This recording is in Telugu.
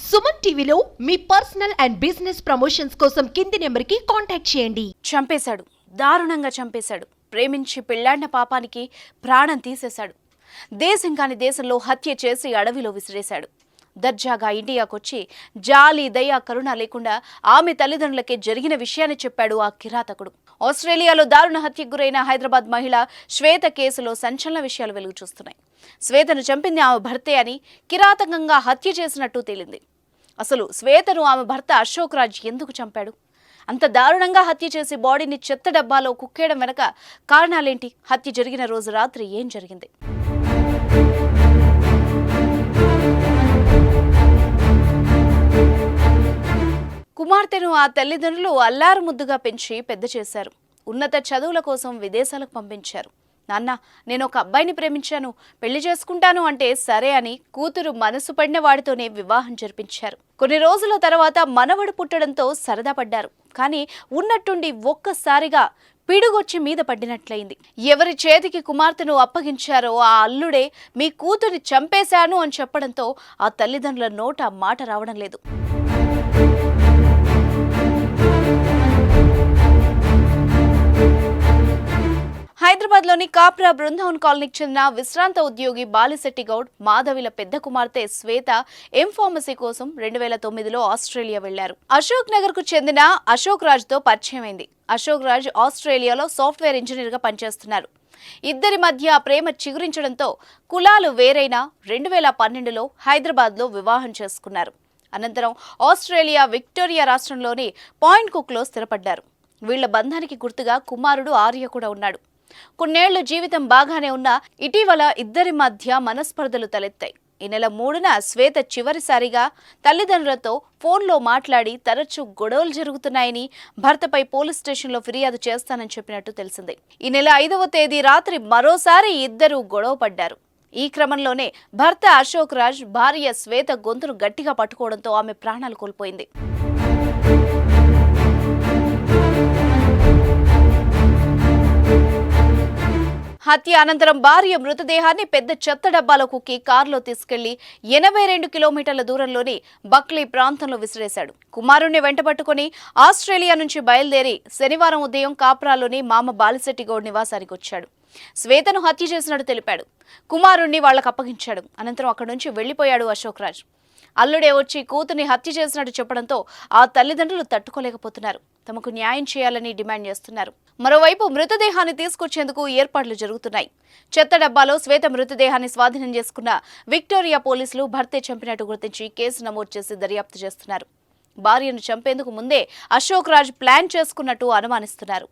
సుమన్ టీవీలో మీ పర్సనల్ అండ్ బిజినెస్ ప్రమోషన్స్ కోసం కింది నెంబర్కి కాంటాక్ట్ చేయండి. చంపేశాడు, దారుణంగా చంపేశాడు. ప్రేమించి పెళ్లాడిన పాపానికి ప్రాణం తీసేశాడు. దేశం కాని దేశంలో హత్య చేసి అడవిలో విసిరేశాడు. దర్జాగా ఇండియాకొచ్చి జాలి దయ కరుణ లేకుండా ఆమె తల్లిదండ్రులకే జరిగిన విషయాన్ని చెప్పాడు ఆ కిరాతకుడు. ఆస్ట్రేలియాలో దారుణ హత్యకు గురైన హైదరాబాద్ మహిళ శ్వేత కేసులో సంచలన విషయాలు వెలుగు చూస్తున్నాయి. శ్వేతను చంపింది ఆమె భర్తే అని, కిరాతకంగా హత్య చేసినట్టు తేలింది. అసలు శ్వేతను ఆమె భర్త అశోక్ రాజ్ ఎందుకు చంపాడు? అంత దారుణంగా హత్య చేసి బాడీని చెత్త డబ్బాలో కుక్కేయడం వెనక కారణాలేంటి? హత్య జరిగిన రోజు రాత్రి ఏం జరిగింది? కుమార్తెను ఆ తల్లిదండ్రులు అల్లారు ముద్దుగా పెంచి పెద్ద చేశారు. ఉన్నత చదువుల కోసం విదేశాలకు పంపించారు. నాన్న, నేను ఒక అబ్బాయిని ప్రేమించాను, పెళ్లి చేసుకుంటాను అంటే సరే అని కూతురు మనసు పడిన వాడితోనే వివాహం జరిపించారు. కొన్ని రోజుల తర్వాత మనవడు పుట్టడంతో సరదా పడ్డారు. కానీ ఉన్నట్టుండి ఒక్కసారిగా పిడుగొచ్చి మీద పడినట్లయింది. ఎవరి చేతికి కుమార్తెను అప్పగించారో ఆ అల్లుడే మీ కూతురిని చంపేశాను అని చెప్పడంతో ఆ తల్లిదండ్రుల నోట మాట రావడం లేదు. హైదరాబాద్లోని కాప్రా బృందావన్ కాలనీకి చెందిన విశ్రాంత ఉద్యోగి బాలిశెట్టి గౌడ్ మాధవిల పెద్ద కుమార్తె శ్వేత ఫార్మసీ కోసం 2009లో ఆస్ట్రేలియా వెళ్లారు. అశోక్ నగర్ కు చెందిన అశోక్ రాజ్ తో పరిచయమైంది. అశోక్ రాజ్ ఆస్ట్రేలియాలో సాఫ్ట్వేర్ ఇంజనీర్ గా పనిచేస్తున్నారు. ఇద్దరి మధ్య ప్రేమ చిగురించడంతో కులాలు వేరైనా 2012లో హైదరాబాద్లో వివాహం చేసుకున్నారు. అనంతరం ఆస్ట్రేలియా విక్టోరియా రాష్ట్రంలోని పాయింట్ కుక్లో స్థిరపడ్డారు. వీళ్ల బంధానికి గుర్తుగా కుమారుడు ఆర్య కూడా ఉన్నాడు. కొన్నేళ్లు జీవితం బాగానే ఉన్నా ఇటీవల ఇద్దరి మధ్య మనస్పర్ధలు తలెత్తాయి. ఈ నెల 3న శ్వేత చివరిసారిగా తల్లిదండ్రులతో ఫోన్లో మాట్లాడి తరచూ గొడవలు జరుగుతున్నాయని, భర్తపై పోలీస్ స్టేషన్లో ఫిర్యాదు చేస్తానని చెప్పినట్టు తెలిసింది. ఈ నెల 5వ తేదీ రాత్రి మరోసారి ఇద్దరు గొడవ పడ్డారు. ఈ క్రమంలోనే భర్త అశోక్ రాజ్ భార్య శ్వేత గొంతును గట్టిగా పట్టుకోవడంతో ఆమె ప్రాణాలు కోల్పోయింది. హత్య అనంతరం భార్య మృతదేహాన్ని పెద్ద చెత్త డబ్బాలో కుక్కి కారులో తీసుకెళ్లి 82 కిలోమీటర్ల దూరంలోని బక్లీ ప్రాంతంలో విసిరేశాడు. కుమారుణ్ణి వెంటబట్టుకుని ఆస్ట్రేలియా నుంచి బయలుదేరి శనివారం ఉదయం కాప్రాలోని మామ బాలిశెట్టి గౌడ్ నివాసానికి వచ్చాడు. శ్వేతను హత్య చేసినట్టు తెలిపాడు. కుమారుణ్ణి వాళ్లకు అప్పగించాడు. అనంతరం అక్కడి నుంచి వెళ్లిపోయాడు అశోక్ రాజ్. అల్లుడే వచ్చి కూతుర్ని హత్య చేసినట్టు చెప్పడంతో ఆ తల్లిదండ్రులు తట్టుకోలేకపోతున్నారు. తమకు న్యాయం చేయాలని డిమాండ్ చేస్తున్నారు. మరోవైపు మృతదేహాన్ని తీసుకొచ్చేందుకు ఏర్పాట్లు జరుగుతున్నాయి. చెత్త డబ్బాలో శ్వేత మృతదేహాన్ని స్వాధీనం చేసుకున్న విక్టోరియా పోలీసులు భర్తే చంపినట్టు గుర్తించి కేసు నమోదు చేసి దర్యాప్తు చేస్తున్నారు. భార్యను చంపేందుకు ముందే అశోక్ రాజ్ ప్లాన్ చేసుకున్నట్టు అనుమానిస్తున్నారు.